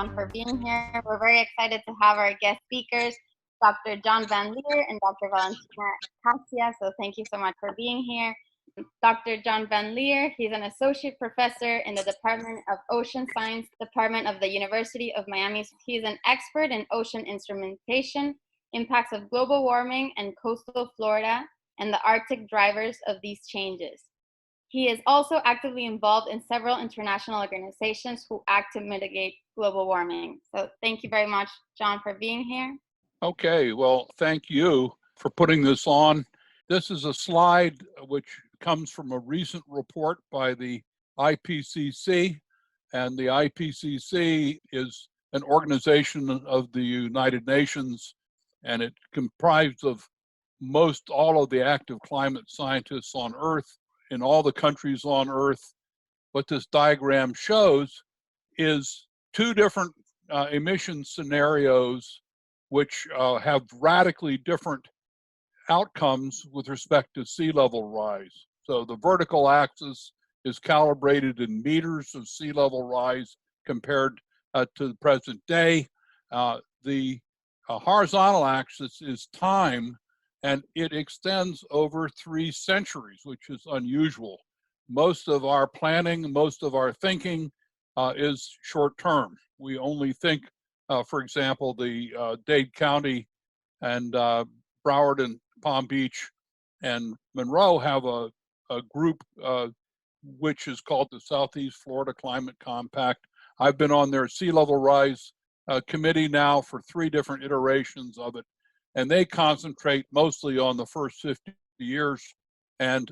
John, for being here. We're very excited to have our guest speakers, Dr. John Van Leer and Dr. Valentina Caccia. So thank you so much for being here. Dr. John Van Leer, he's an associate professor in the Department of Ocean Science, Department of the University of Miami. He's an expert in ocean instrumentation, impacts of global warming and coastal Florida, and the Arctic drivers of these changes. He is also actively involved in several international organizations who act to mitigate global warming. So thank you very much, John, for being here. Okay, well, thank you for putting this on. This is a slide which comes from a recent report by the IPCC, and the IPCC is an organization of the United Nations, and it comprised of most all of the active climate scientists on Earth in all the countries on Earth. What this diagram shows is two different emission scenarios which have radically different outcomes with respect to sea level rise. So the vertical axis is calibrated in meters of sea level rise compared to the present day. The horizontal axis is time, and it extends over 3 centuries, which is unusual. Most of our planning, most of our thinking is short term. We only think, for example, the Dade County and Broward and Palm Beach and Monroe have a group which is called the Southeast Florida Climate Compact. I've been on their sea level rise committee now for 3 different iterations of it, and they concentrate mostly on the first 50 years, and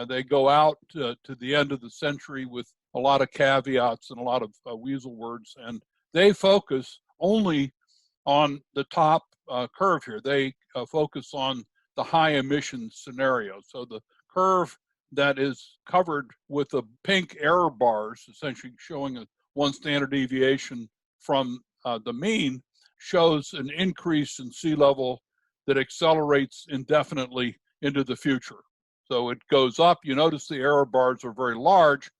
they go out to the end of the century with a lot of caveats and a lot of weasel words, and they focus only on the top curve here. They focus on the high emissions scenario. So the curve that is covered with the pink error bars, essentially showing a 1 standard deviation from the mean, shows an increase in sea level that accelerates indefinitely into the future. So it goes up. You notice the error bars are very large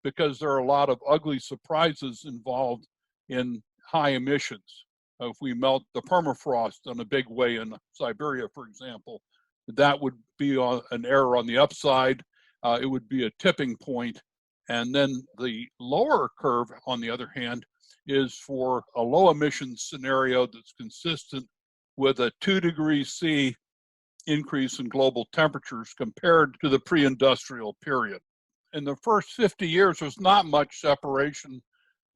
because there are a lot of ugly surprises involved in high emissions. If we melt the permafrost in a big way in Siberia, for example, that would be an error on the upside. It would be a tipping point. And then the lower curve, on the other hand, is for a low emissions scenario that's consistent with a 2 degrees C increase in global temperatures compared to the pre-industrial period. In the first 50 years, there's not much separation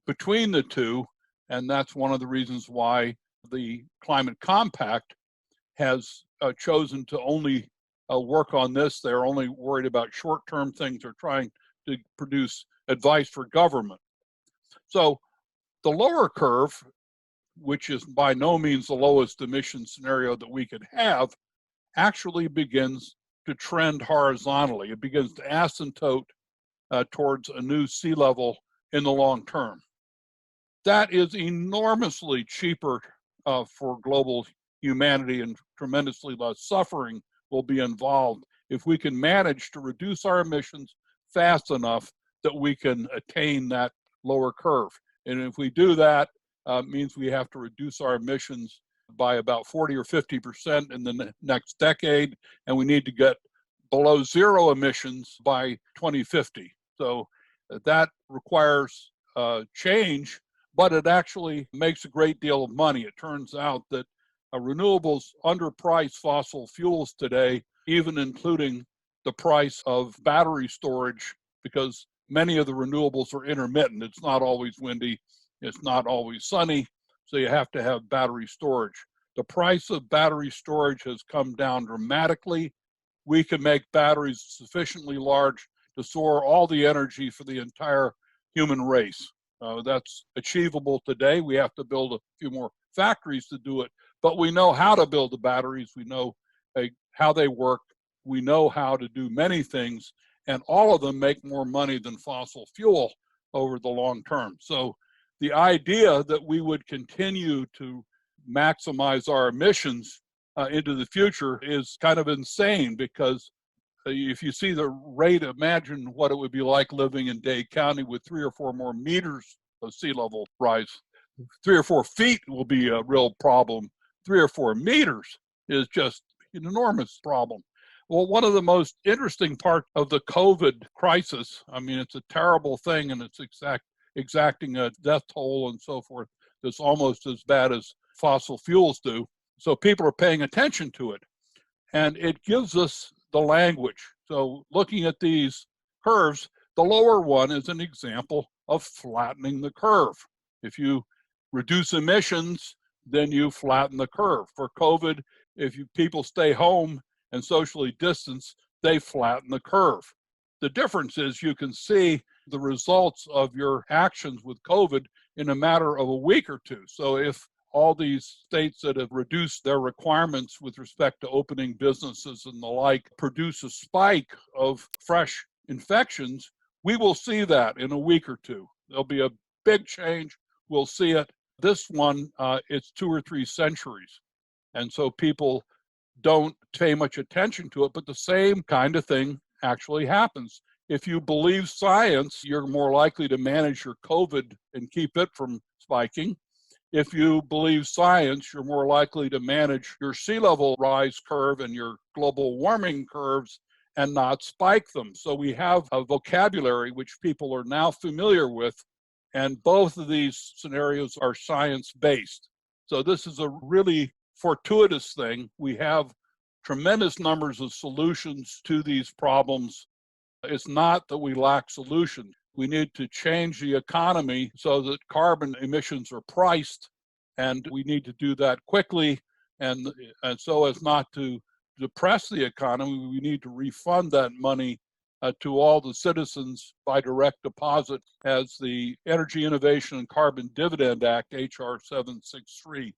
between the two, and that's one of the reasons why the Climate Compact has chosen to only work on this. They're only worried about short-term things. They're trying to produce advice for government. So the lower curve, which is by no means the lowest emission scenario that we could have, actually begins to trend horizontally. It begins to asymptote towards a new sea level in the long term. That is enormously cheaper for global humanity, and tremendously less suffering will be involved if we can manage to reduce our emissions fast enough that we can attain that lower curve. And if we do that, it means we have to reduce our emissions by about 40 or 50% in the next decade, and we need to get below 0 emissions by 2050. So that requires change, but it actually makes a great deal of money. It turns out that renewables underprice fossil fuels today, even including the price of battery storage, because many of the renewables are intermittent. It's not always windy, it's not always sunny, so you have to have battery storage. The price of battery storage has come down dramatically. We can make batteries sufficiently large to store all the energy for the entire human race. That's achievable today. We have to build a few more factories to do it, but we know how to build the batteries. We know how they work. We know how to do many things, and all of them make more money than fossil fuel over the long term. So the idea that we would continue to maximize our emissions into the future is kind of insane, because if you see the rate, imagine what it would be like living in Dade County with 3 or 4 more meters of sea level rise. 3 or 4 feet will be a real problem. 3 or 4 meters is just an enormous problem. Well, one of the most interesting parts of the COVID crisis, I mean, it's a terrible thing and it's exacting a death toll and so forth that's almost as bad as fossil fuels do. So people are paying attention to it. And it gives us the language. So looking at these curves, the lower one is an example of flattening the curve. If you reduce emissions, then you flatten the curve. For COVID, if people stay home and socially distance, they flatten the curve. The difference is you can see the results of your actions with COVID in a matter of a week or two. So if all these states that have reduced their requirements with respect to opening businesses and the like produce a spike of fresh infections, we will see that in a week or two. There'll be a big change. We'll see it. This one, it's 2 or 3 centuries. And so people don't pay much attention to it, but the same kind of thing actually happens. If you believe science, you're more likely to manage your COVID and keep it from spiking. If you believe science, you're more likely to manage your sea level rise curve and your global warming curves and not spike them. So we have a vocabulary which people are now familiar with, and both of these scenarios are science-based. So this is a really fortuitous thing. We have tremendous numbers of solutions to these problems. It's not that we lack solutions. We need to change the economy so that carbon emissions are priced, and we need to do that quickly. And so as not to depress the economy, we need to refund that money to all the citizens by direct deposit as the Energy Innovation and Carbon Dividend Act, HR 763.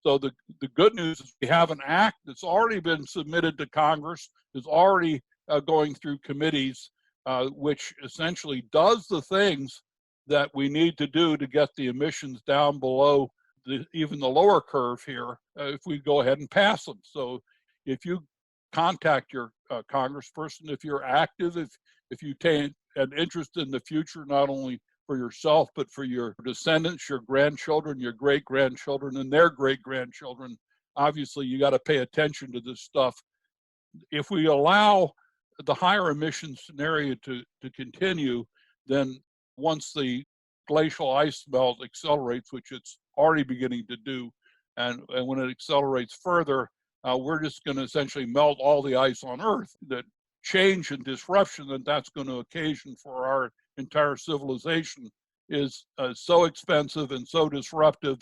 So the good news is we have an act that's already been submitted to Congress, is already going through committees, which essentially does the things that we need to do to get the emissions down below even the lower curve here if we go ahead and pass them. So if you contact your congressperson, if you're active, if you take an interest in the future, not only for yourself, but for your descendants, your grandchildren, your great-grandchildren, and their great-grandchildren, obviously you got to pay attention to this stuff. If we allow the higher emission scenario to continue, then once the glacial ice melt accelerates, which it's already beginning to do, and when it accelerates further, we're just going to essentially melt all the ice on Earth. The change and disruption that that's going to occasion for our entire civilization is so expensive and so disruptive,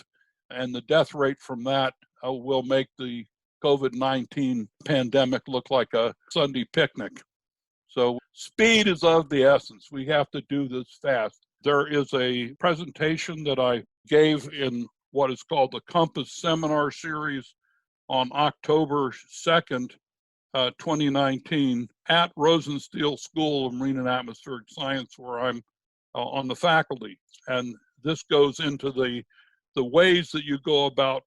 and the death rate from that will make the COVID-19 pandemic look like a Sunday picnic. So speed is of the essence. We have to do this fast. There is a presentation that I gave in what is called the Compass Seminar Series on October 2nd, 2019 at Rosenstiel School of Marine and Atmospheric Science, where I'm on the faculty. And this goes into the ways that you go about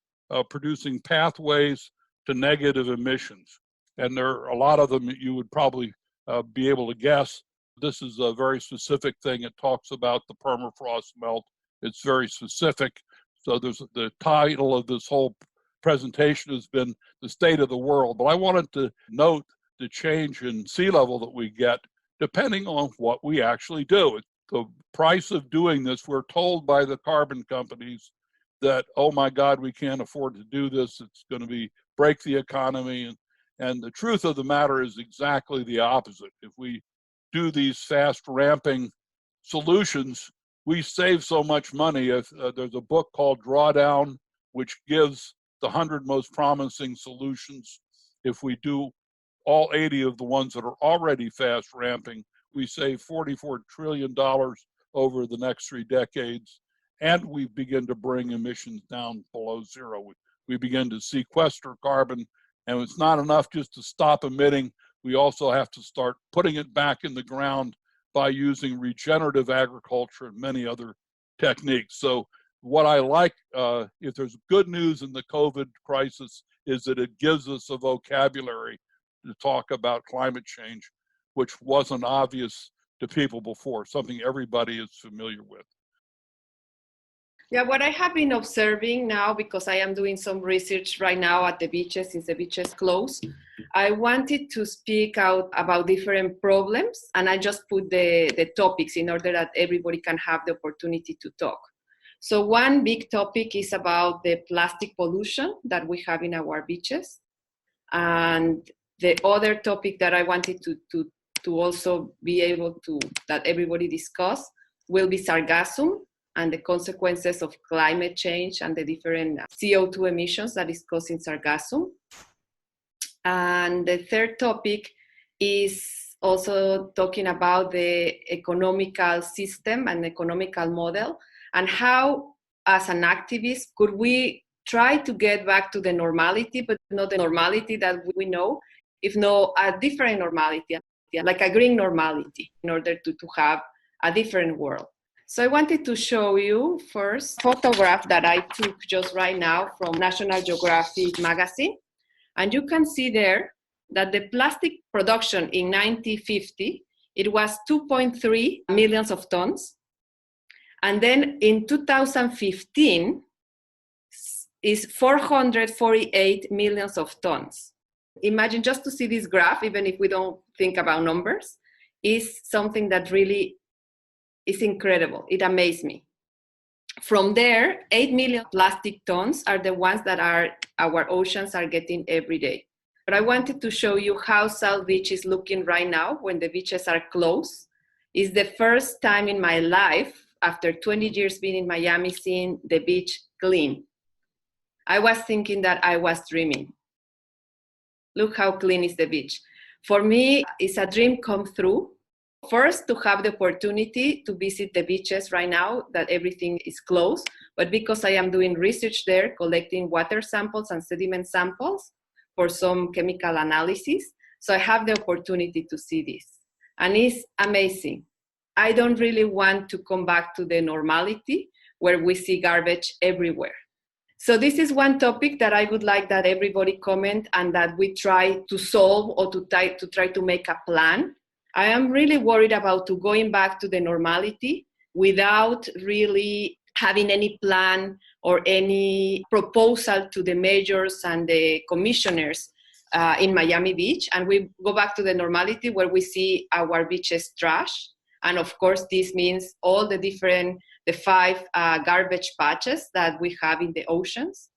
producing pathways to negative emissions. And there are a lot of them that you would probably be able to guess. This is a very specific thing. It talks about the permafrost melt. It's very specific. So there's the title of this whole presentation has been the state of the world. But I wanted to note the change in sea level that we get depending on what we actually do. The price of doing this, we're told by the carbon companies that, oh my God, we can't afford to do this. It's going to break the economy. And the truth of the matter is exactly the opposite. If we do these fast ramping solutions, we save so much money. If there's a book called Drawdown, which gives the 100 most promising solutions. If we do all 80 of the ones that are already fast ramping, we save $44 trillion over the next 3 decades, and we begin to bring emissions down below zero. We begin to sequester carbon, and it's not enough just to stop emitting. We also have to start putting it back in the ground by using regenerative agriculture and many other techniques. So what I like, if there's good news in the COVID crisis, is that it gives us a vocabulary to talk about climate change, which wasn't obvious to people before, something everybody is familiar with. Yeah, what I have been observing now, because I am doing some research right now at the beaches, since the beaches close, I wanted to speak out about different problems, and I just put the topics in order that everybody can have the opportunity to talk. So one big topic is about the plastic pollution that we have in our beaches. And the other topic that I wanted to also be able to, that everybody discuss, will be sargassum and the consequences of climate change and the different CO2 emissions that is causing sargassum. And the third topic is also talking about the economical system and economical model, and how, as an activist, could we try to get back to the normality, but not the normality that we know, if not a different normality, like a green normality, in order to have a different world. So I wanted to show you first a photograph that I took just right now from National Geographic magazine. And you can see there that the plastic production in 1950, it was 2.3 millions of tons. And then in 2015, is 448 millions of tons. Imagine, just to see this graph, even if we don't think about numbers, is something that really is incredible. It amazed me. From there, 8 million plastic tons are the ones that our oceans are getting every day. But I wanted to show you how South Beach is looking right now when the beaches are closed. It's the first time in my life, after 20 years being in Miami, seeing the beach clean. I was thinking that I was dreaming. Look how clean is the beach. For me, it's a dream come true. First, to have the opportunity to visit the beaches right now that everything is closed, but because I am doing research there, collecting water samples and sediment samples for some chemical analysis, so I have the opportunity to see this. And it's amazing. I don't really want to come back to the normality where we see garbage everywhere. So this is one topic that I would like that everybody comment and that we try to solve or to try to make a plan. I am really worried about going back to the normality without really having any plan or any proposal to the mayors and the commissioners in Miami Beach. And we go back to the normality where we see our beaches trash. And of course, this means all the 5 garbage patches that we have in the oceans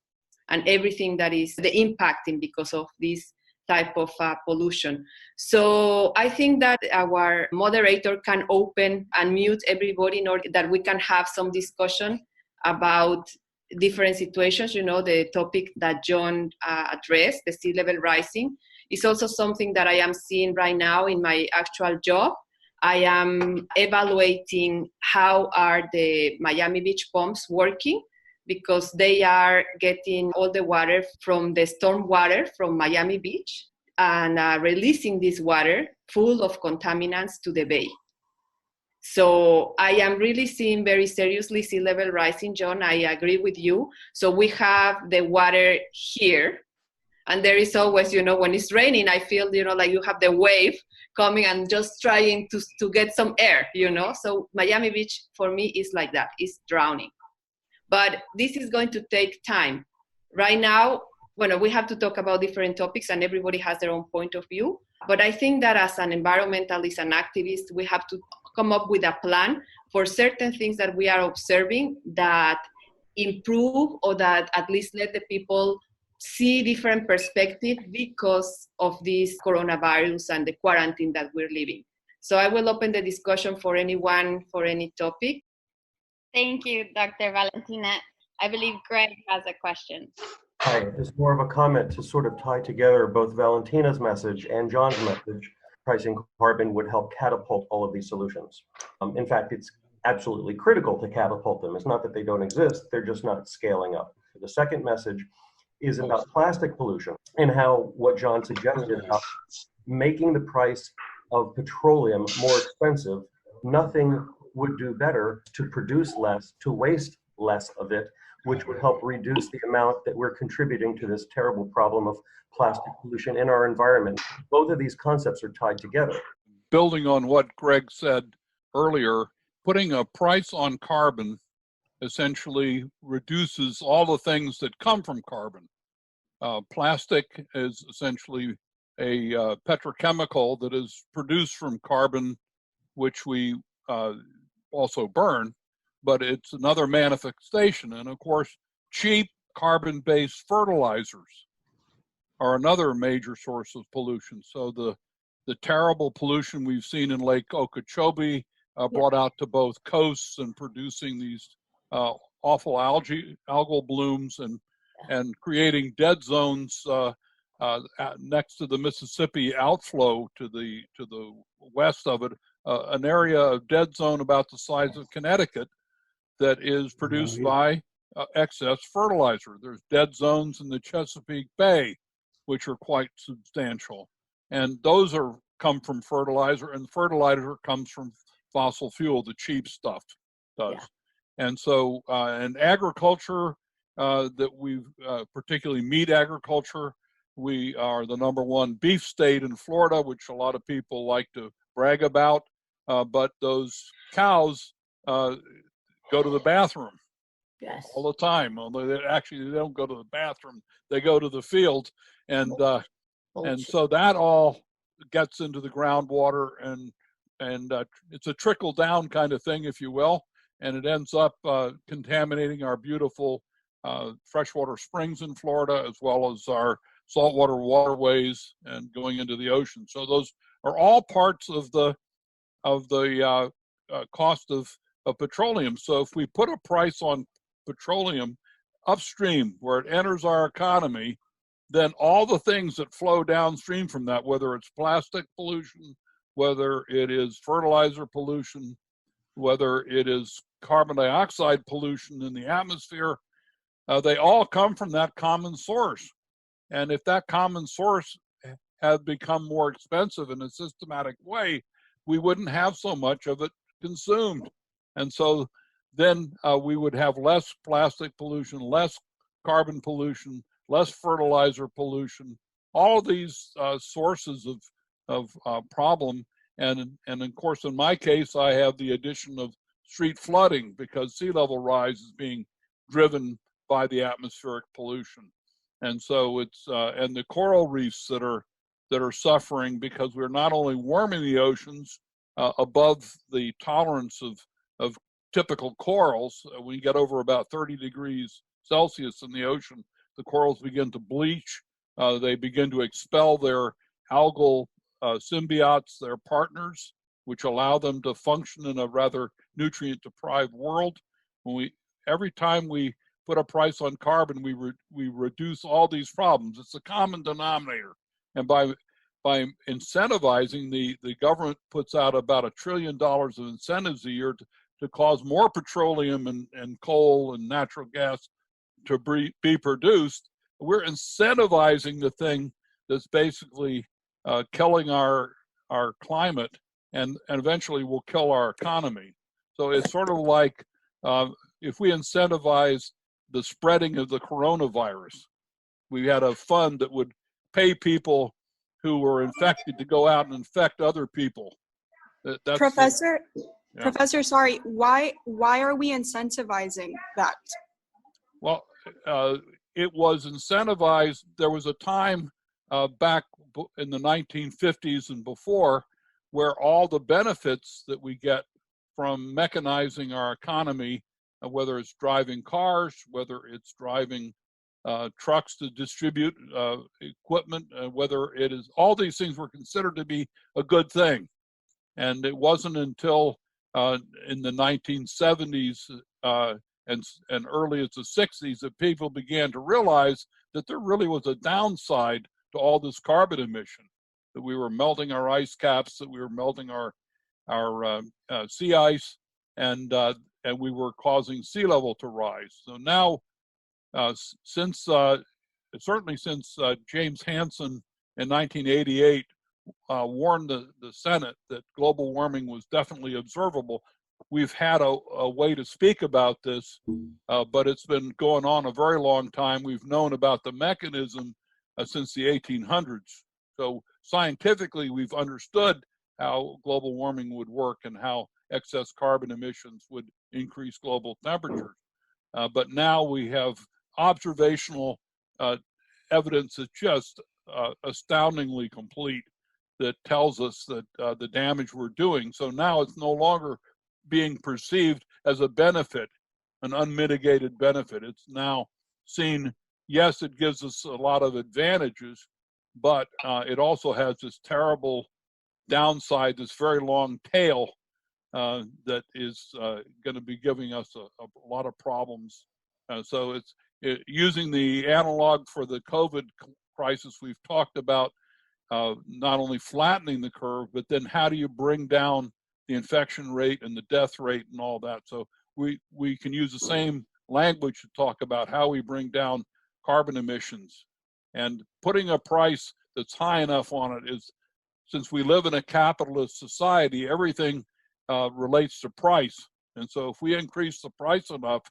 and everything that is the impacting because of this type of pollution. So I think that our moderator can open and mute everybody in order that we can have some discussion about different situations. You know, the topic that John addressed, the sea level rising, is also something that I am seeing right now in my actual job. I am evaluating how are the Miami Beach pumps working, because they are getting all the water from the storm water from Miami Beach and releasing this water full of contaminants to the bay. So I am really seeing very seriously sea level rising, John. I agree with you. So we have the water here, and there is always, you know, when it's raining, I feel, you know, like you have the wave coming and just trying to get some air, you know. So Miami Beach for me is like that, it's drowning. But this is going to take time. Right now, we have to talk about different topics and everybody has their own point of view. But I think that as an environmentalist and activist, we have to come up with a plan for certain things that we are observing that improve or that at least let the people see different perspective because of this coronavirus and the quarantine that we're living. So I will open the discussion for anyone for any topic. Thank you, Dr. Valentina. I believe Greg has a question. Hi, it's more of a comment to sort of tie together both Valentina's message and John's message. Pricing carbon would help catapult all of these solutions. In fact, it's absolutely critical to catapult them. It's not that they don't exist, they're just not scaling up. The second message is about plastic pollution and how what John suggested about making the price of petroleum more expensive. Nothing would do better to produce less, to waste less of it, which would help reduce the amount that we're contributing to this terrible problem of plastic pollution in our environment. Both of these concepts are tied together. Building on what Greg said earlier, putting a price on carbon essentially reduces all the things that come from carbon. Plastic is essentially a petrochemical that is produced from carbon, which we also burn, but it's another manifestation. And of course, cheap carbon-based fertilizers are another major source of pollution. So the terrible pollution we've seen in Lake Okeechobee brought out to both coasts and producing these awful algal blooms and creating dead zones next to the Mississippi outflow to the west of it, an area of dead zone about the size of Connecticut that is produced by excess fertilizer. There's dead zones in the Chesapeake Bay, which are quite substantial. And those come from fertilizer, and fertilizer comes from fossil fuel, the cheap stuff does. Yeah. And so in agriculture, that we've, particularly meat agriculture, we are the #1 beef state in Florida, which a lot of people like to brag about, but those cows go to the bathroom all the time. Although they don't go to the bathroom, they go to the field, and so that all gets into the groundwater, and it's a trickle down kind of thing, if you will, and it ends up contaminating our beautiful freshwater springs in Florida, as well as our saltwater waterways and going into the ocean. So those are all parts of the cost of petroleum. So if we put a price on petroleum upstream where it enters our economy, then all the things that flow downstream from that, whether it's plastic pollution, whether it is fertilizer pollution, whether it is carbon dioxide pollution in the atmosphere, they all come from that common source. And if that common source had become more expensive in a systematic way, we wouldn't have so much of it consumed. And so then we would have less plastic pollution, less carbon pollution, less fertilizer pollution, all of these sources of problem. And of course, in my case, I have the addition of street flooding because sea level rise is being driven by the atmospheric pollution. And so it's, and the coral reefs that are suffering because we're not only warming the oceans above the tolerance of typical corals. When you get over about 30 degrees Celsius in the ocean, the corals begin to bleach. They begin to expel their algal symbiotes, their partners, which allow them to function in a rather nutrient-deprived world. Every time we put a price on carbon, we reduce all these problems. It's a common denominator. And by incentivizing, the government puts out about $1 trillion of incentives a year to cause more petroleum and coal and natural gas to be produced. We're incentivizing the thing that's basically killing our climate and eventually will kill our economy. So it's sort of like if we incentivize the spreading of the coronavirus, we had a fund that would pay people who were infected to go out and infect other people. Professor, sorry, why are we incentivizing that? Well, it was incentivized. There was a time back in the 1950s and before where all the benefits that we get from mechanizing our economy, whether it's driving cars, whether it's driving trucks to distribute equipment, whether it is, all these things were considered to be a good thing. And it wasn't until in the 1970s and early as the 60s that people began to realize that there really was a downside to all this carbon emission, that we were melting our ice caps, that we were melting our sea ice, and we were causing sea level to rise. So now, certainly since James Hansen in 1988 warned the Senate that global warming was definitely observable, we've had a way to speak about this, but it's been going on a very long time. We've known about the mechanism since the 1800s. So scientifically, we've understood how global warming would work and how excess carbon emissions would increase global temperatures. But now we have observational evidence that's just astoundingly complete that tells us that the damage we're doing. So now it's no longer being perceived as a benefit, an unmitigated benefit. It's now seen, yes, it gives us a lot of advantages, but it also has this terrible downside, this very long tail that is going to be giving us a lot of problems. So it's using the analog for the COVID crisis we've talked about, not only flattening the curve, but then how do you bring down the infection rate and the death rate and all that. So we can use the same language to talk about how we bring down carbon emissions. And putting a price that's high enough on it is, since we live in a capitalist society, everything relates to price. And so if we increase the price enough,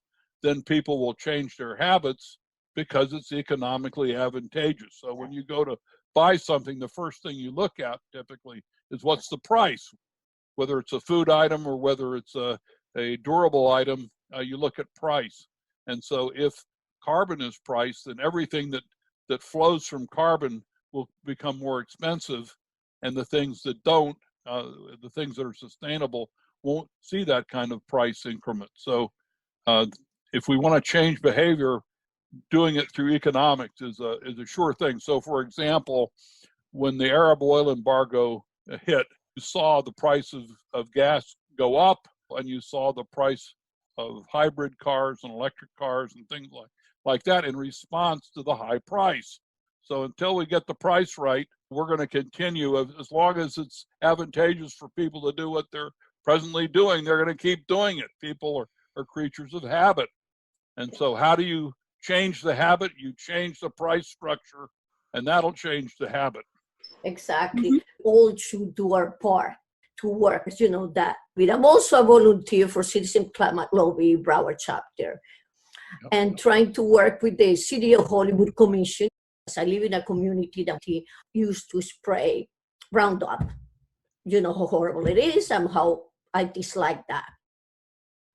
then people will change their habits because it's economically advantageous. So when you go to buy something, the first thing you look at typically is what's the price, whether it's a food item or whether it's a durable item, you look at price. And so if carbon is priced, then everything that flows from carbon will become more expensive, and the things that don't, the things that are sustainable, won't see that kind of price increment. So if we want to change behavior, doing it through economics is a sure thing. So for example, when the Arab oil embargo hit, you saw the price of gas go up, and you saw the price of hybrid cars and electric cars and things like that in response to the high price. So until we get the price right, we're going to continue, as long as it's advantageous for people to do what they're presently doing, they're going to keep doing it. People are creatures of habit. And so how do you change the habit? You change the price structure, and that'll change the habit. Exactly. All should do our part to work, that. But I'm also a volunteer for Citizen Climate Lobby Broward chapter, and trying to work with the City of Hollywood Commission. I live in a community that used to spray Roundup. You know how horrible it is and how I dislike that.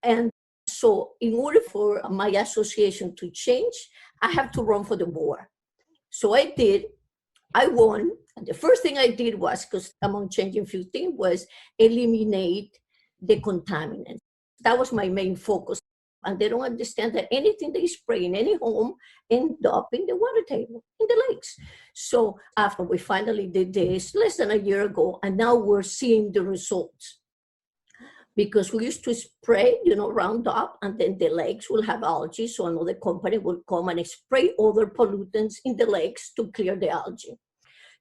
And so in order for my association to change, I have to run for the board. So I did. I won. And the first thing I did was, because among changing few things, was eliminate the contaminants. That was my main focus. And they don't understand that anything they spray in any home end up in the water table, in the lakes. So after we finally did this less than a year ago, and now we're seeing the results. Because we used to spray, Roundup, and then the lakes will have algae. So another company will come and spray other pollutants in the lakes to clear the algae.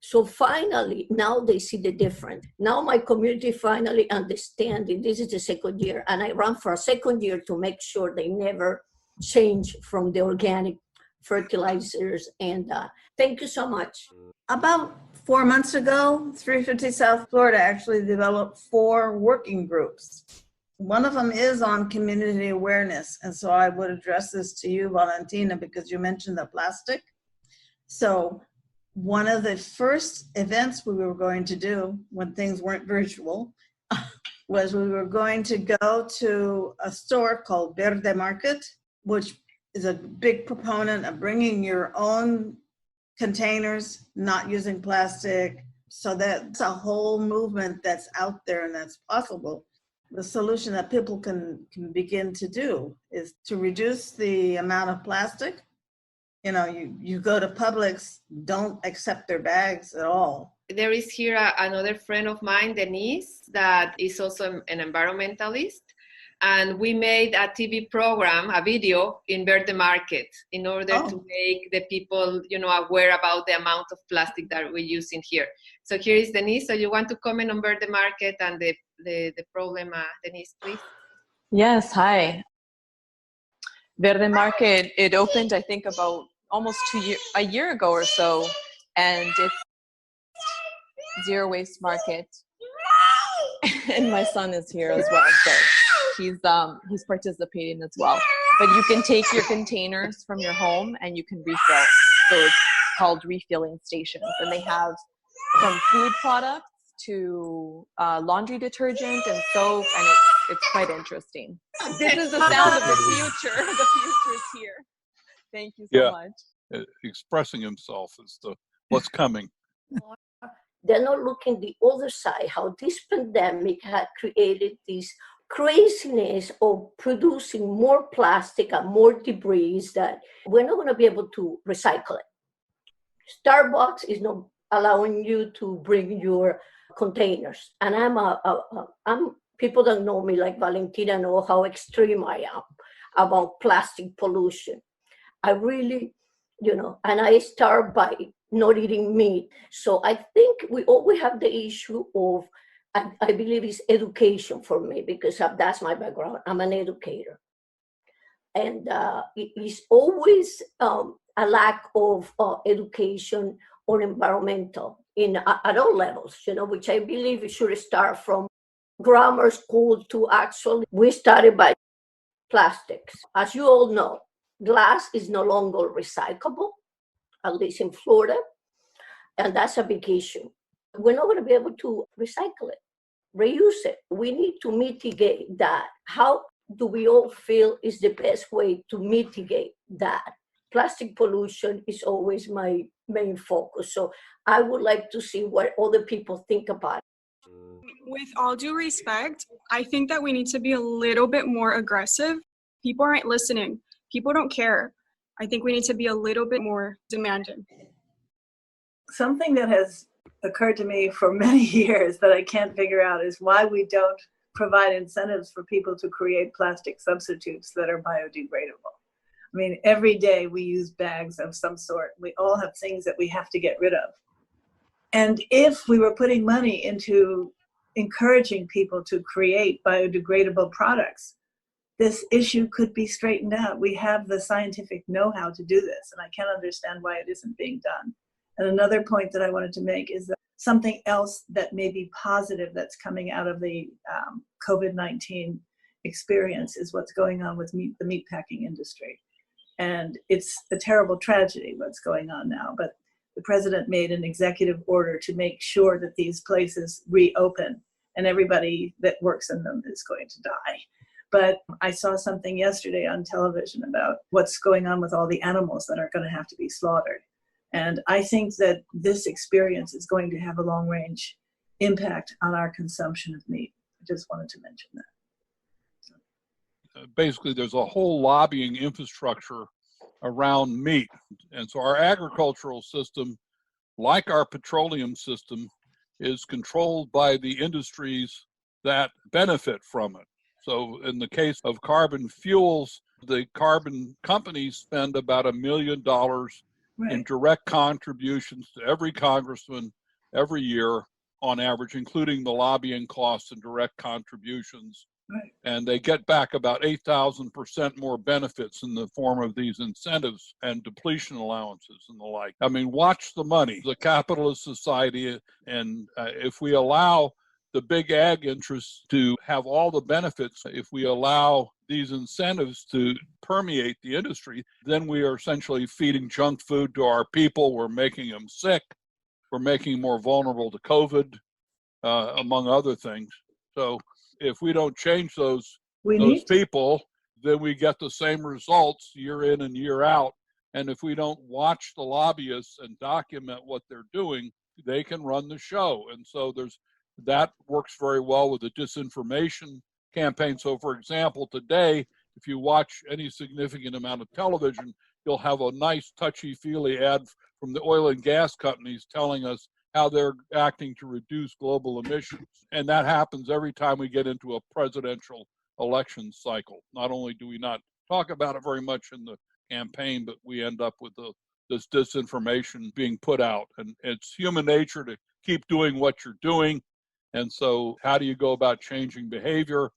So finally, now they see the difference. Now my community finally understands this is the second year, and I run for a second year to make sure they never change from the organic fertilizers. And thank you so much. About 4 months ago, 350 South Florida actually developed 4 working groups. One of them is on community awareness. And so I would address this to you, Valentina, because you mentioned the plastic. So one of the first events we were going to do when things weren't virtual was we were going to go to a store called Verde Market, which is a big proponent of bringing your own containers, not using plastic. So that's a whole movement that's out there and that's possible. The solution that people can begin to do is to reduce the amount of plastic. You go to Publix, don't accept their bags at all. There is here another friend of mine, Denise, that is also an environmentalist. And we made a TV program, a video in Verde Market in order to make the people, aware about the amount of plastic that we're using here. So here is Denise. So you want to comment on Verde Market and the problem, Denise, please? Yes, hi. Verde Market, it opened, I think, about almost a year ago or so, and it's zero waste market. And my son is here as well, so he's participating as well. But you can take your containers from your home and you can refill. So it's called refilling stations, and they have from food products to laundry detergent and soap, and it's it's quite interesting. This is the sound of the future. The future is here. Thank you so much. Expressing himself as to what's coming. They're not looking the other side, how this pandemic had created this craziness of producing more plastic and more debris that we're not going to be able to recycle it. Starbucks is not allowing you to bring your containers. And I'm people that know me, like Valentina, know how extreme I am about plastic pollution. I really, and I start by not eating meat. So I think we always have the issue of, I believe it's education for me, because that's my background. I'm an educator. And it is always a lack of education on environmental at all levels, which I believe it should start from grammar school to actually, we started by plastics. As you all know, glass is no longer recyclable, at least in Florida, and that's a big issue. We're not going to be able to recycle it, reuse it. We need to mitigate that. How do we all feel is the best way to mitigate that? Plastic pollution is always my main focus. So I would like to see what other people think about it. With all due respect, I think that we need to be a little bit more aggressive. People aren't listening. People don't care. I think we need to be a little bit more demanding. Something that has occurred to me for many years that I can't figure out is why we don't provide incentives for people to create plastic substitutes that are biodegradable. I mean, every day we use bags of some sort. We all have things that we have to get rid of. And if we were putting money into encouraging people to create biodegradable products, this issue could be straightened out. We have the scientific know-how to do this, and I can't understand why it isn't being done. And another point that I wanted to make is that something else that may be positive that's coming out of the COVID-19 experience is what's going on with the meatpacking industry. And it's a terrible tragedy what's going on now, but the president made an executive order to make sure that these places reopen and everybody that works in them is going to die. But I saw something yesterday on television about what's going on with all the animals that are going to have to be slaughtered. And I think that this experience is going to have a long-range impact on our consumption of meat. I just wanted to mention that. Basically, there's a whole lobbying infrastructure around meat. And so our agricultural system, like our petroleum system, is controlled by the industries that benefit from it. So in the case of carbon fuels, the carbon companies spend about $1 million in direct contributions to every congressman every year on average, including the lobbying costs and direct contributions. Right. And they get back about 8,000% more benefits in the form of these incentives and depletion allowances and the like. I mean, watch the money. The capitalist society, and if we allow the big ag interests to have all the benefits, if we allow these incentives to permeate the industry, then we are essentially feeding junk food to our people. We're making them sick. We're making them more vulnerable to COVID, among other things. So if we don't change those people, then we get the same results year in and year out. And if we don't watch the lobbyists and document what they're doing, they can run the show. And so that works very well with the disinformation campaign. So for example, today, if you watch any significant amount of television, you'll have a nice touchy-feely ad from the oil and gas companies telling us how they're acting to reduce global emissions. And that happens every time we get into a presidential election cycle. Not only do we not talk about it very much in the campaign, but we end up with this disinformation being put out. And it's human nature to keep doing what you're doing. And so how do you go about changing behavior?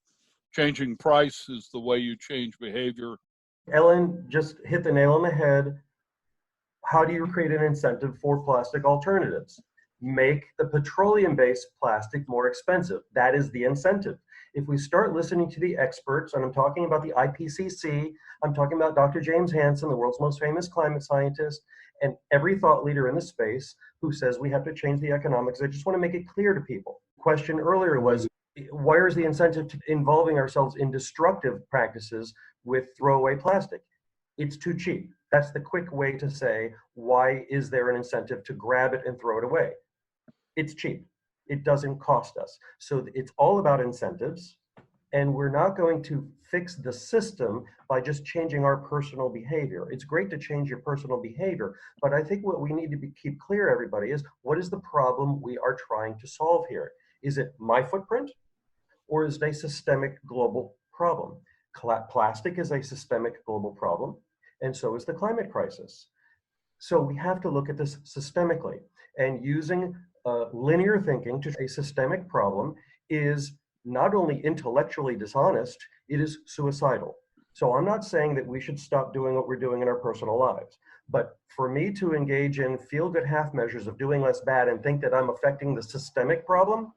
Changing price is the way you change behavior. Ellen just hit the nail on the head. How do you create an incentive for plastic alternatives? Make the petroleum-based plastic more expensive. That is the incentive. If we start listening to the experts, and I'm talking about the IPCC, I'm talking about Dr. James Hansen, the world's most famous climate scientist, and every thought leader in the space who says we have to change the economics. I just want to make it clear to people. The question earlier was, Where's the incentive to involving ourselves in destructive practices with throwaway plastic? It's too cheap. That's the quick way to say, why is there an incentive to grab it and throw it away? It's cheap. It doesn't cost us. So it's all about incentives. And we're not going to fix the system by just changing our personal behavior. It's great to change your personal behavior, but I think what we need to keep clear, everybody, is what is the problem we are trying to solve here? Is it my footprint, or is it a systemic global problem? Plastic is a systemic global problem, and so is the climate crisis. So we have to look at this systemically, and using linear thinking to a systemic problem is not only intellectually dishonest, it is suicidal. So I'm not saying that we should stop doing what we're doing in our personal lives, but for me to engage in feel-good half measures of doing less bad and think that I'm affecting the systemic problem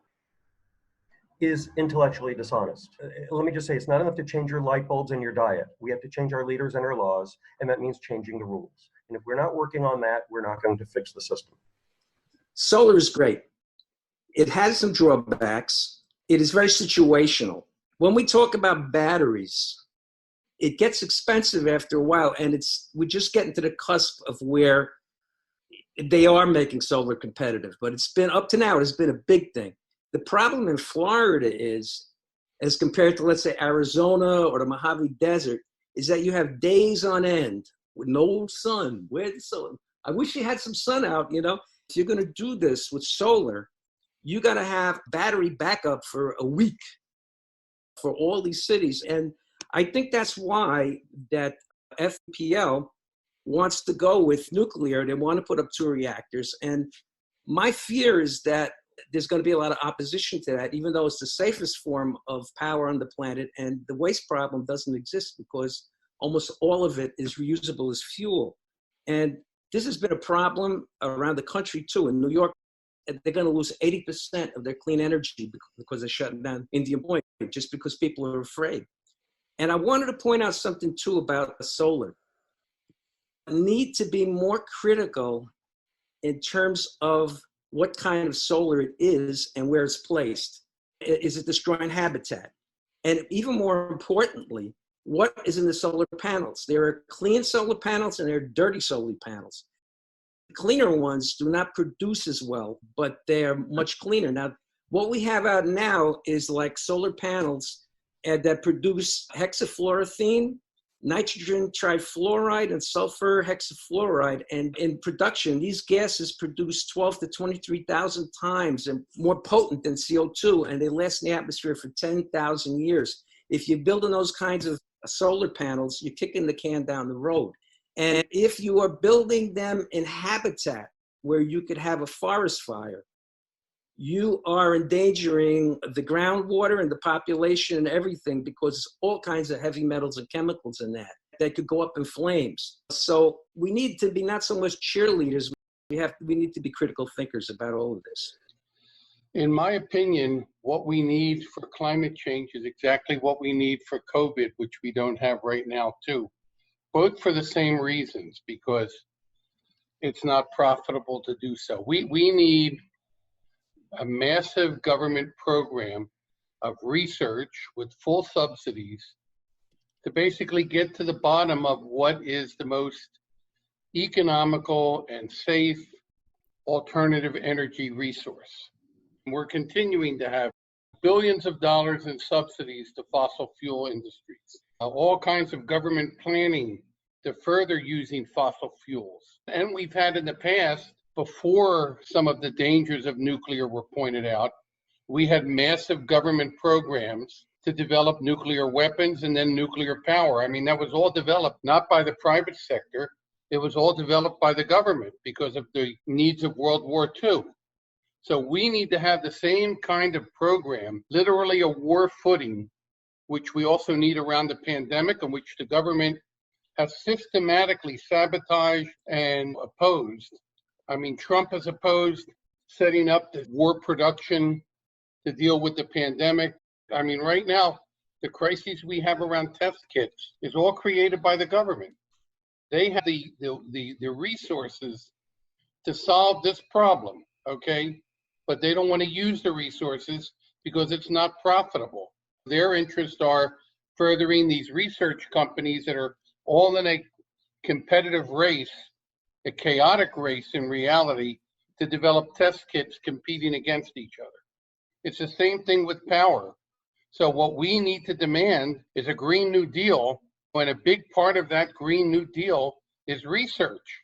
is intellectually dishonest. Let me just say, it's not enough to change your light bulbs and your diet. We have to change our leaders and our laws, and that means changing the rules. And if we're not working on that, we're not going to fix the system. Solar is great. It has some drawbacks. It is very situational. When we talk about batteries, it gets expensive after a while, and we're just getting to the cusp of where they are making solar competitive. But it's been, up to now, it has been a big thing. The problem in Florida is, as compared to, let's say, Arizona or the Mojave Desert, is that you have days on end with no sun. Where's the sun? I wish you had some sun out, you know. If you're going to do this with solar, you got to have battery backup for a week for all these cities. And I think that's why that FPL wants to go with nuclear. They want to put up 2 reactors. And my fear is that there's going to be a lot of opposition to that, even though it's the safest form of power on the planet. And the waste problem doesn't exist because almost all of it is reusable as fuel. And this has been a problem around the country too. In New York, they're going to lose 80% of their clean energy because they're shutting down Indian Point, just because people are afraid. And I wanted to point out something too about solar. Need to be more critical in terms of what kind of solar it is and where it's placed. Is it destroying habitat? And even more importantly, what is in the solar panels? There are clean solar panels and there are dirty solar panels. The cleaner ones do not produce as well, but they're much cleaner. Now, what we have out now is like solar panels that produce hexafluorothene, nitrogen trifluoride, and sulfur hexafluoride. And in production, these gases produce 12 to 23,000 times and more potent than CO2, and they last in the atmosphere for 10,000 years. If you're building those kinds of solar panels, you're kicking the can down the road. And if you are building them in habitat where you could have a forest fire, you are endangering the groundwater and the population and everything, because there's all kinds of heavy metals and chemicals in that could go up in flames. So we need to be not so much cheerleaders, we need to be critical thinkers about all of this. In my opinion, what we need for climate change is exactly what we need for COVID, which we don't have right now too. Both for the same reasons, because it's not profitable to do so. We need a massive government program of research with full subsidies to basically get to the bottom of what is the most economical and safe alternative energy resource. We're continuing to have billions of dollars in subsidies to fossil fuel industries, all kinds of government planning to further using fossil fuels. And we've had in the past, before some of the dangers of nuclear were pointed out, we had massive government programs to develop nuclear weapons and then nuclear power. I mean, that was all developed not by the private sector, it was all developed by the government because of the needs of World War II. So we need to have the same kind of program, literally a war footing, which we also need around the pandemic, and which the government has systematically sabotaged and opposed. I mean, Trump has opposed setting up the war production to deal with the pandemic. I mean, right now, the crises we have around test kits is all created by the government. They have the resources to solve this problem, okay? But they don't want to use the resources because it's not profitable. Their interests are furthering these research companies that are all in a competitive race, a chaotic race in reality, to develop test kits competing against each other. It's the same thing with power. So what we need to demand is a Green New Deal, and a big part of that Green New Deal is research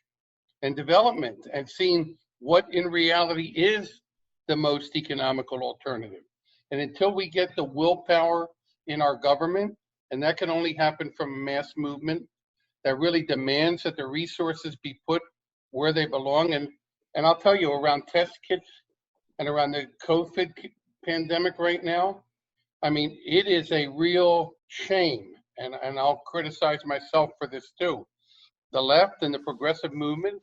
and development and seeing what in reality is the most economical alternative. And until we get the willpower in our government, and that can only happen from a mass movement that really demands that the resources be put where they belong. And I'll tell you, around test kits and around the COVID pandemic right now, I mean, it is a real shame, and I'll criticize myself for this too. The left and the progressive movement,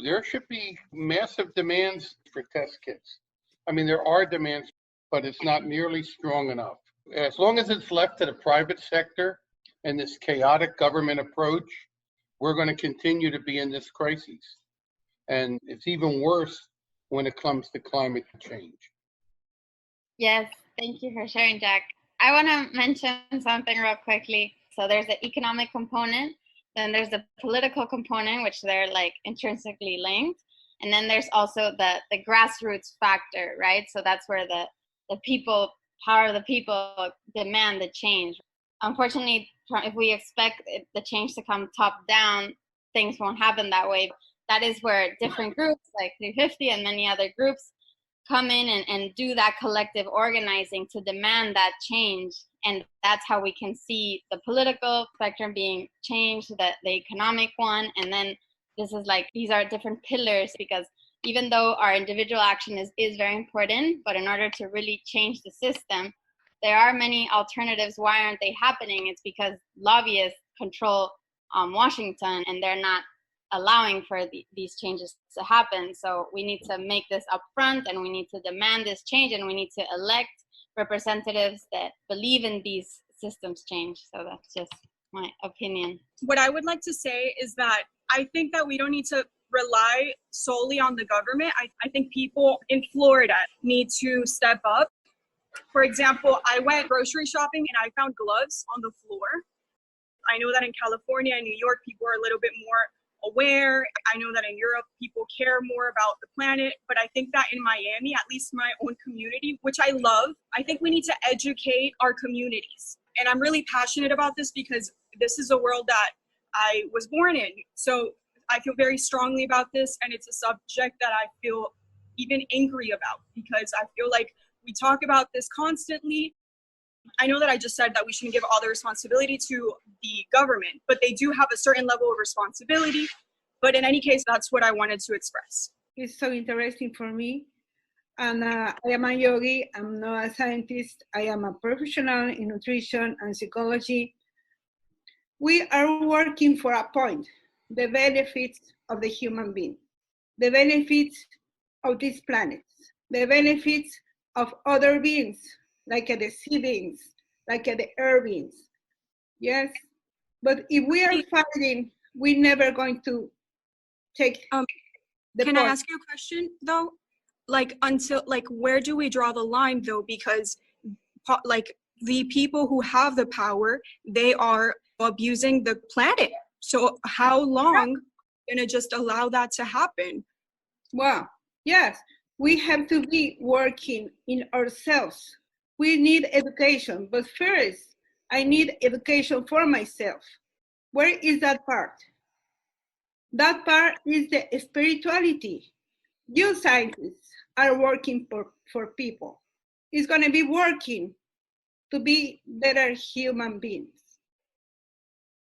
there should be massive demands for test kits. I mean, there are demands, but it's not nearly strong enough. As long as it's left to the private sector and this chaotic government approach, we're going to continue to be in this crisis. And it's even worse when it comes to climate change. Yes, thank you for sharing, Jack. I want to mention something real quickly. So there's the economic component, then there's the political component, which they're like intrinsically linked. And then there's also the grassroots factor, right? So that's where the people, power of the people demand the change. Unfortunately, if we expect the change to come top down, things won't happen that way. That is where different groups like 350 and many other groups come in and do that collective organizing to demand that change. And that's how we can see the political spectrum being changed, the economic one. And then this is like, these are different pillars, because even though our individual action is very important, but in order to really change the system, there are many alternatives. Why aren't they happening? It's because lobbyists control Washington, and they're not allowing for these changes to happen. So we need to make this upfront, and we need to demand this change, and we need to elect representatives that believe in these systems change. So that's just my opinion. What I would like to say is that I think that we don't need to rely solely on the government. I think people in Florida need to step up. For example, I went grocery shopping and I found gloves on the floor. I know that in California and New York, people are a little bit more aware. I know that in Europe, people care more about the planet. But I think that in Miami, at least my own community, which I love, I think we need to educate our communities. And I'm really passionate about this because this is a world that I was born in. So I feel very strongly about this. And it's a subject that I feel even angry about, because I feel like we talk about this constantly. I know that I just said that we shouldn't give all the responsibility to the government, but they do have a certain level of responsibility. But in any case, that's what I wanted to express. It's so interesting for me. And I am a yogi, I'm not a scientist. I am a professional in nutrition and psychology. We are working for a point, the benefits of the human being, the benefits of this planet, the benefits of other beings, like the sea beings, like the air beings. Yes, but if we are fighting, we're never going to take the Can point. I ask you a question though? Like where do we draw the line though? Because like the people who have the power, they are abusing the planet. So how long gonna just allow that to happen? Well, yes, we have to be working in ourselves. We need education, but first, I need education for myself. Where is that part? That part is the spirituality. You scientists are working for people. It's going to be working to be better human beings.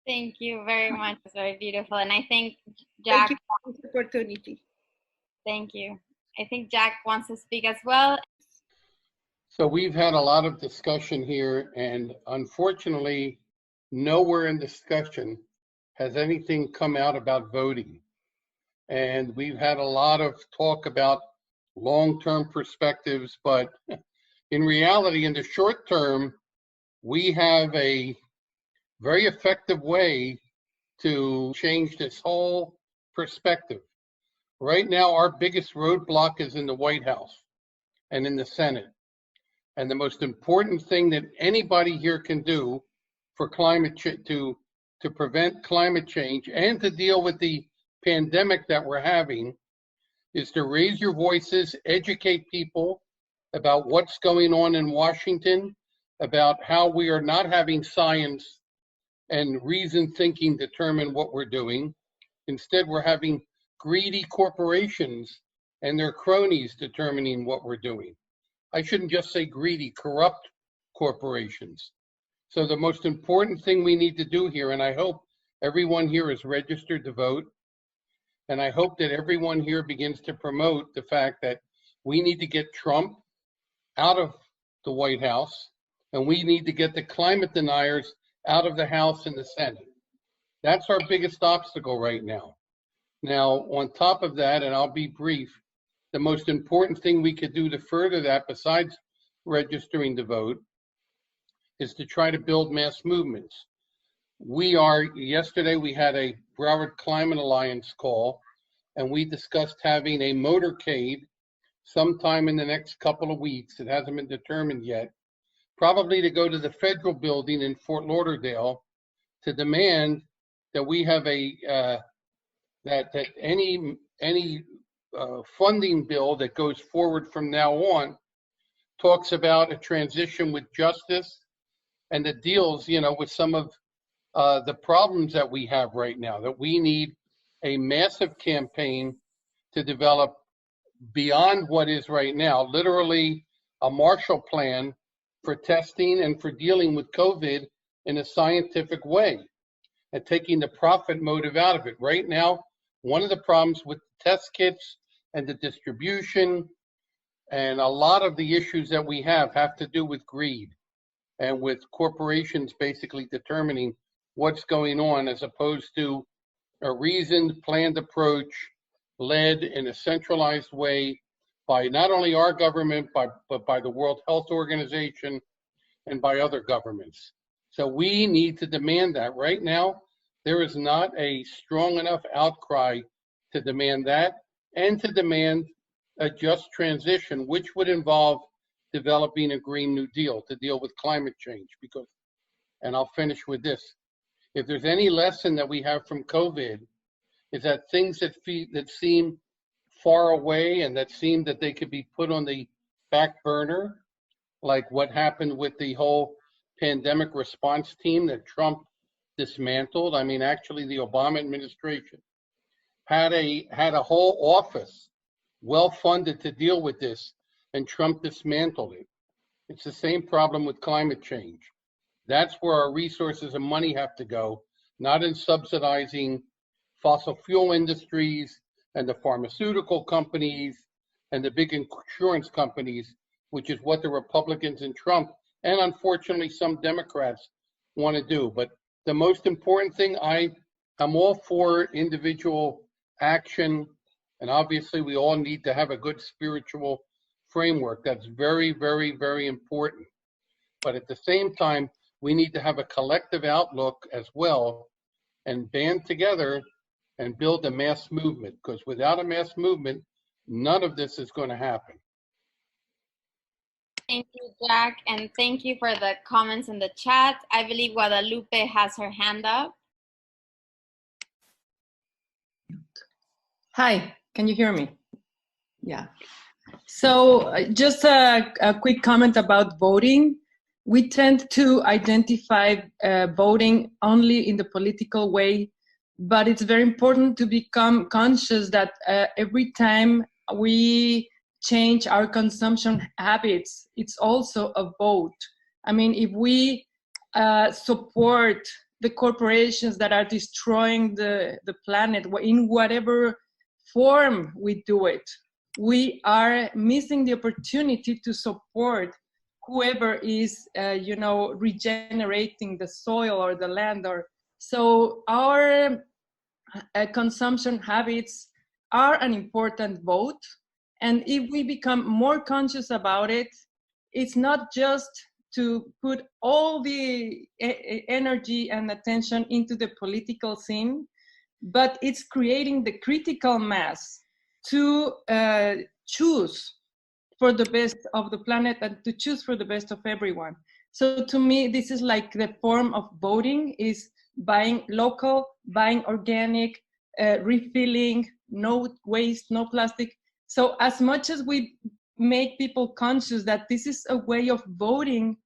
Thank you very much. It's very beautiful. And I think Jack. Thank you for this opportunity. Thank you. I think Jack wants to speak as well. So we've had a lot of discussion here, and unfortunately, nowhere in discussion has anything come out about voting. And we've had a lot of talk about long-term perspectives, but in reality, in the short term, we have a very effective way to change this whole perspective. Right now, our biggest roadblock is in the White House and in the Senate. And the most important thing that anybody here can do for to prevent climate change and to deal with the pandemic that we're having is to raise your voices, educate people about what's going on in Washington, about how we are not having science and reasoned thinking determine what we're doing. Instead, we're having greedy corporations and their cronies determining what we're doing. I shouldn't just say greedy, corrupt corporations. So the most important thing we need to do here, and I hope everyone here is registered to vote, and I hope that everyone here begins to promote the fact that we need to get Trump out of the White House, and we need to get the climate deniers out of the House and the Senate. That's our biggest obstacle right now. Now, on top of that, and I'll be brief, the most important thing we could do to further that, besides registering to vote, is to try to build mass movements. Yesterday we had a Broward Climate Alliance call, and we discussed having a motorcade sometime in the next couple of weeks. It hasn't been determined yet, probably to go to the federal building in Fort Lauderdale to demand that we have that any funding bill that goes forward from now on talks about a transition with justice and that deals, with some of the problems that we have right now, that we need a massive campaign to develop beyond what is right now, literally a Marshall Plan for testing and for dealing with COVID in a scientific way and taking the profit motive out of it. Right now, one of the problems with test kits and the distribution and a lot of the issues that we have to do with greed and with corporations basically determining what's going on as opposed to a reasoned, planned approach led in a centralized way by not only our government, but by the World Health Organization and by other governments. So we need to demand that. Right now, there is not a strong enough outcry to demand that and to demand a just transition, which would involve developing a Green New Deal to deal with climate change. Because, and I'll finish with this, if there's any lesson that we have from COVID, is that things that seem far away and that seem that they could be put on the back burner, like what happened with the whole pandemic response team that Trump dismantled. I mean, actually, the Obama administration had a whole office well funded to deal with this, and Trump dismantled it. It's the same problem with climate change. That's where our resources and money have to go, not in subsidizing fossil fuel industries and the pharmaceutical companies and the big insurance companies, which is what the Republicans and Trump, and unfortunately some Democrats, want to do. But the most important thing, I'm all for individual action, and obviously we all need to have a good spiritual framework. That's very, very, very important. But at the same time, we need to have a collective outlook as well and band together and build a mass movement, because without a mass movement, none of this is going to happen. Thank you, Jack, and thank you for the comments in the chat. I believe Guadalupe has her hand up. Hi, can you hear me? Yeah. So just a quick comment about voting. We tend to identify voting only in the political way, but it's very important to become conscious that every time we change our consumption habits, it's also a vote. I mean, if we support the corporations that are destroying the planet in whatever form we do it, we are missing the opportunity to support whoever is, regenerating the soil or the land. So our consumption habits are an important vote. And if we become more conscious about it, it's not just to put all the energy and attention into the political scene, but it's creating the critical mass to choose for the best of the planet and to choose for the best of everyone. So to me, this is like the form of voting is buying local, buying organic, refilling, no waste, no plastic. So as much as we make people conscious that this is a way of voting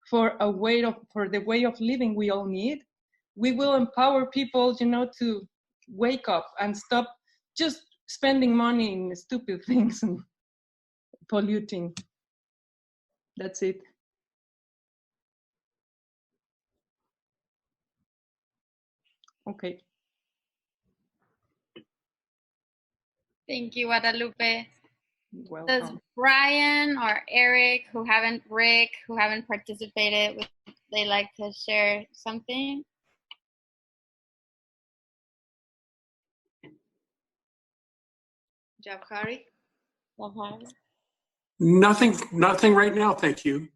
for the way of living we all need, we will empower people, to wake up and stop just spending money in stupid things and polluting. That's it. Okay. Thank you, Guadalupe. Welcome. Does Brian or Eric, Rick, who haven't participated, would they like to share something? Jabhari? Nothing right now, thank you.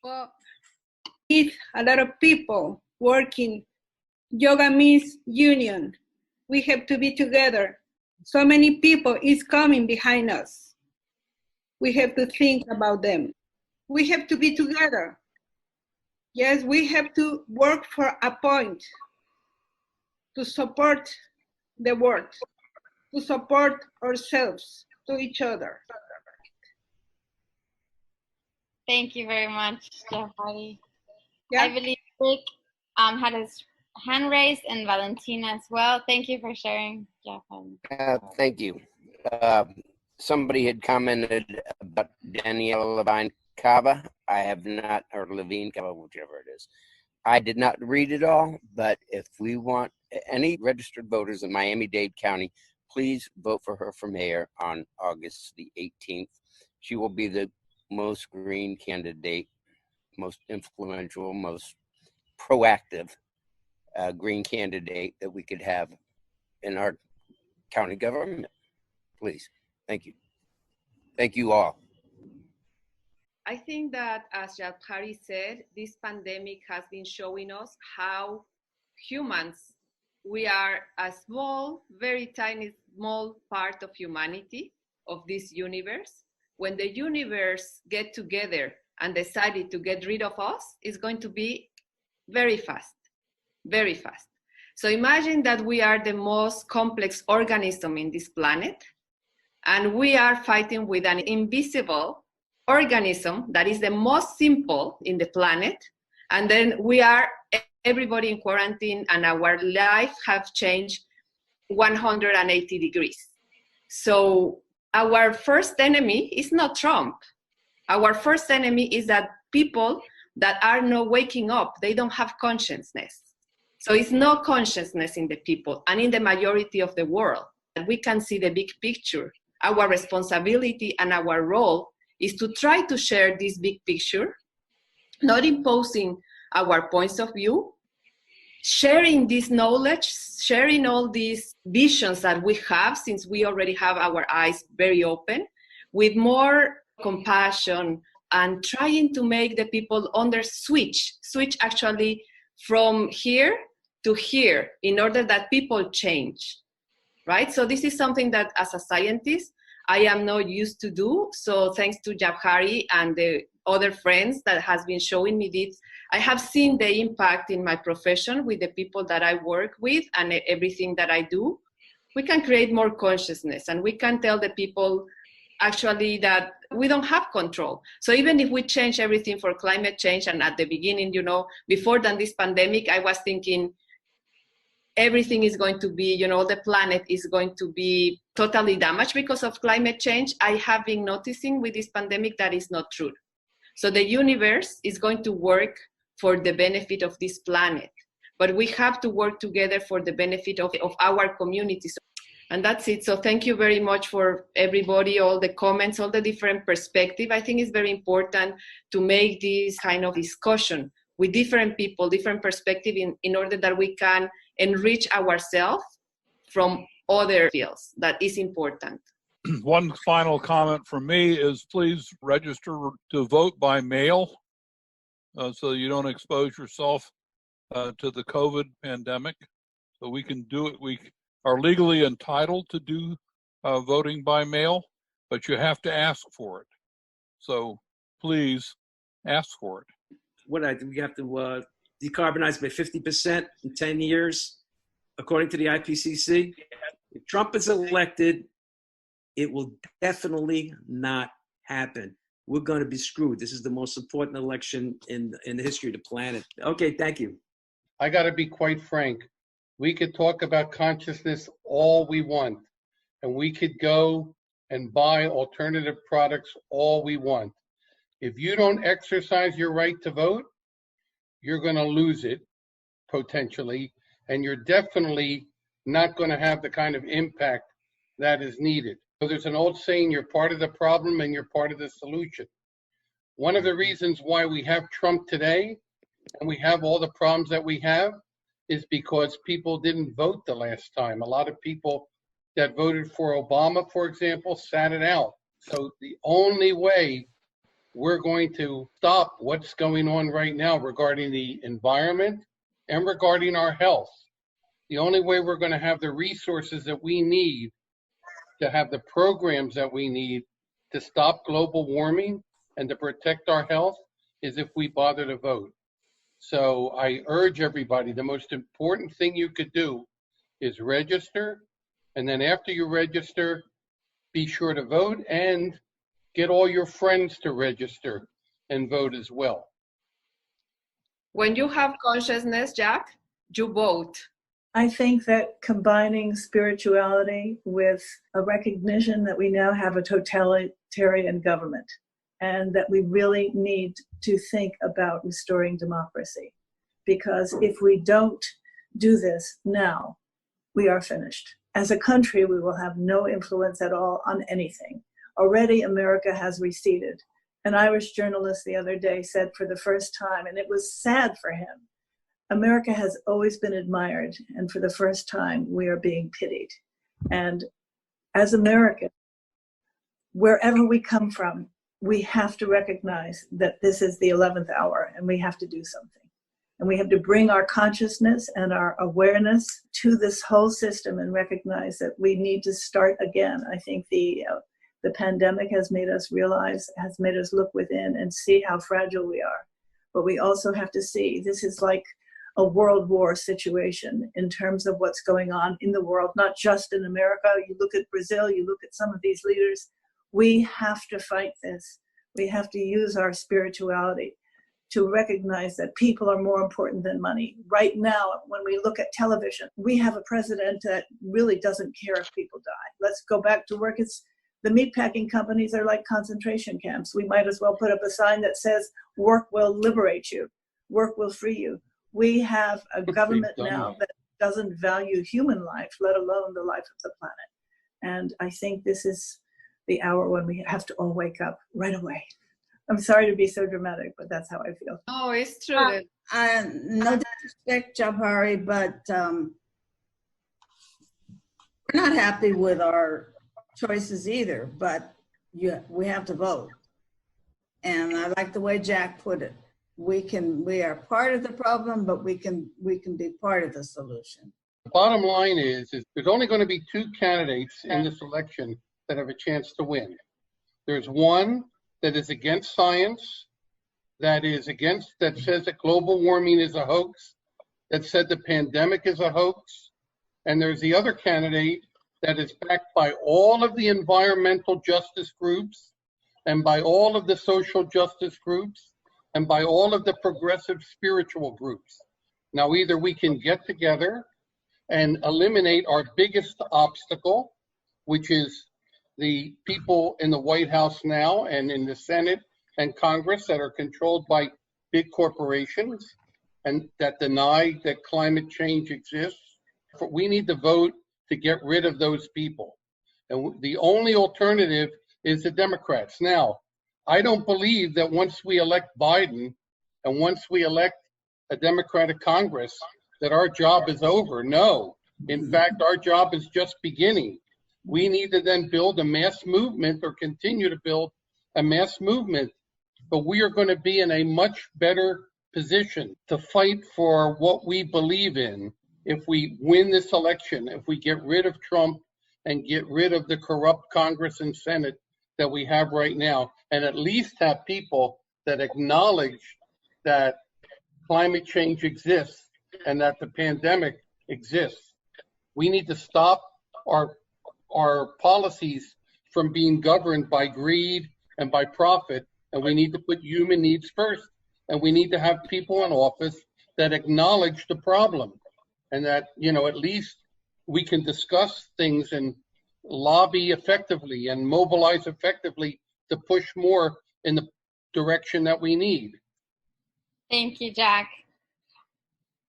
Well, need a lot of people working. Yoga means union. We have to be together. So many people is coming behind us. We have to think about them. We have to be together. Yes, we have to work for a point to support the world, to support ourselves, to each other. Thank you very much, Jabhari. Yeah. I believe Rick had his hand raised and Valentina as well. Thank you for sharing, Jabhari. Thank you. Somebody had commented about Daniela Levine Cava. I have not, or Levine Cava, whichever it is. I did not read it all, but if we want any registered voters in Miami-Dade County, please vote for her for mayor on August the 18th. She will be the most green candidate, most influential, most proactive green candidate that we could have in our county government. Please. Thank you. Thank you all. I think that, as Jabhari said, this pandemic has been showing us how humans, we are a small, very tiny, small part of humanity, of this universe. When the universe get together and decided to get rid of us, it's going to be very fast, very fast. So imagine that we are the most complex organism in this planet, and we are fighting with an invisible organism that is the most simple in the planet, and then we are everybody in quarantine, and our life have changed 180 degrees. So our first enemy is not Trump. Our first enemy is that people that are not waking up, they don't have consciousness. So it's no consciousness in the people and in the majority of the world. We can see the big picture. Our responsibility and our role is to try to share this big picture, not imposing our points of view, sharing this knowledge, sharing all these visions that we have, since we already have our eyes very open, with more compassion, and trying to make the people switch actually from here to here, in order that people change, right? So this is something that as a scientist, I am not used to do. So thanks to Jabhari and the other friends that has been showing me this, I have seen the impact in my profession with the people that I work with and everything that I do. We can create more consciousness, and we can tell the people actually that we don't have control. So even if we change everything for climate change, and at the beginning, before this pandemic, I was thinking everything is going to be, the planet is going to be totally damaged because of climate change. I have been noticing with this pandemic that is not true. So the universe is going to work for the benefit of this planet, but we have to work together for the benefit of our communities. And that's it. So thank you very much for everybody, all the comments, all the different perspectives. I think it's very important to make this kind of discussion with different people, different perspectives, in order that we can enrich ourselves from other fields. That is important. One final comment from me is please register to vote by mail so you don't expose yourself to the COVID pandemic. So we can do it. We are legally entitled to do voting by mail. but you have to ask for it. So please ask for it. We have to decarbonize by 50% in 10 years, according to the IPCC. If Trump is elected, it will definitely not happen. We're going to be screwed. This is the most important election in the history of the planet. Okay, thank you. I got to be quite frank. We could talk about consciousness all we want, and we could go and buy alternative products all we want. If you don't exercise your right to vote, you're going to lose it potentially, and you're definitely not going to have the kind of impact that is needed. So there's an old saying, you're part of the problem and you're part of the solution. One of the reasons why we have Trump today and we have all the problems that we have is because people didn't vote the last time. A lot of people that voted for Obama, for example, sat it out. So the only way we're going to stop what's going on right now regarding the environment and regarding our health, the only way we're going to have the resources that we need to have the programs that we need to stop global warming and to protect our health is if we bother to vote. So I urge everybody, the most important thing you could do is register. And then after you register, be sure to vote and get all your friends to register and vote as well. When you have consciousness, Jack, you vote. I think that combining spirituality with a recognition that we now have a totalitarian government and that we really need to think about restoring democracy. Because if we don't do this now, we are finished. As a country, we will have no influence at all on anything. Already America has receded. An Irish journalist the other day said for the first time, and it was sad for him, America has always been admired, and for the first time, we are being pitied. And as Americans, wherever we come from, we have to recognize that this is the 11th hour, and we have to do something. And we have to bring our consciousness and our awareness to this whole system and recognize that we need to start again. I think the pandemic has made us realize, has made us look within and see how fragile we are. But we also have to see this is like a world war situation in terms of what's going on in the world, not just in America. You look at Brazil, you look at some of these leaders. We have to fight this. We have to use our spirituality to recognize that people are more important than money. Right now, when we look at television, we have a president that really doesn't care if people die. Let's go back to work. The meatpacking companies are like concentration camps. We might as well put up a sign that says, work will liberate you. Work will free you. We have a government now that doesn't value human life, let alone the life of the planet. And I think this is the hour when we have to all wake up right away. I'm sorry to be so dramatic, but that's how I feel. Oh, it's true. No disrespect, Jabari, but we're not happy with our choices either, but we have to vote. And I like the way Jack put it. We are part of the problem, but we can be part of the solution. The bottom line is there's only going to be two candidates in this election that have a chance to win. There's one that is against science, that says that global warming is a hoax, that said the pandemic is a hoax, and there's the other candidate that is backed by all of the environmental justice groups and by all of the social justice groups and by all of the progressive spiritual groups. Now, either we can get together and eliminate our biggest obstacle, which is the people in the White House now and in the Senate and Congress that are controlled by big corporations and that deny that climate change exists. We need to vote to get rid of those people. And the only alternative is the Democrats. Now, I don't believe that once we elect Biden and once we elect a Democratic Congress, that our job is over. No. In fact, our job is just beginning. We need to then build a mass movement or continue to build a mass movement. But we are going to be in a much better position to fight for what we believe in if we win this election, if we get rid of Trump and get rid of the corrupt Congress and Senate that we have right now, and at least have people that acknowledge that climate change exists and that the pandemic exists. We need to stop our policies from being governed by greed and by profit, and we need to put human needs first. And we need to have people in office that acknowledge the problem, and that, you know, at least we can discuss things and lobby effectively and mobilize effectively to push more in the direction that we need. Thank you, Jack.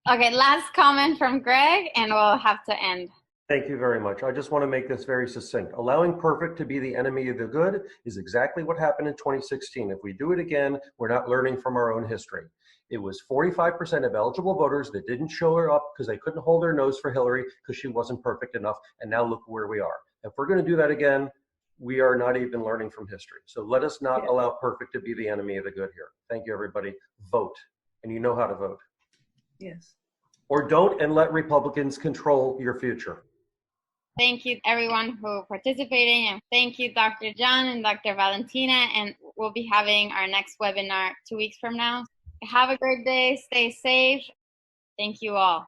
Okay, last comment from Greg, and we'll have to end. Thank you very much. I just want to make this very succinct. Allowing perfect to be the enemy of the good is exactly what happened in 2016. If we do it again, we're not learning from our own history. It was 45% of eligible voters that didn't show her up because they couldn't hold their nose for Hillary because she wasn't perfect enough. And now look where we are. If we're going to do that again, we are not even learning from history. So let us not allow perfect to be the enemy of the good here. Thank you, everybody. Vote. And you know how to vote. Yes. Or don't, and let Republicans control your future. Thank you, everyone who participating, and thank you, Dr. John and Dr. Valentina, and we'll be having our next webinar 2 weeks from now. Have a great day. Stay safe. Thank you all.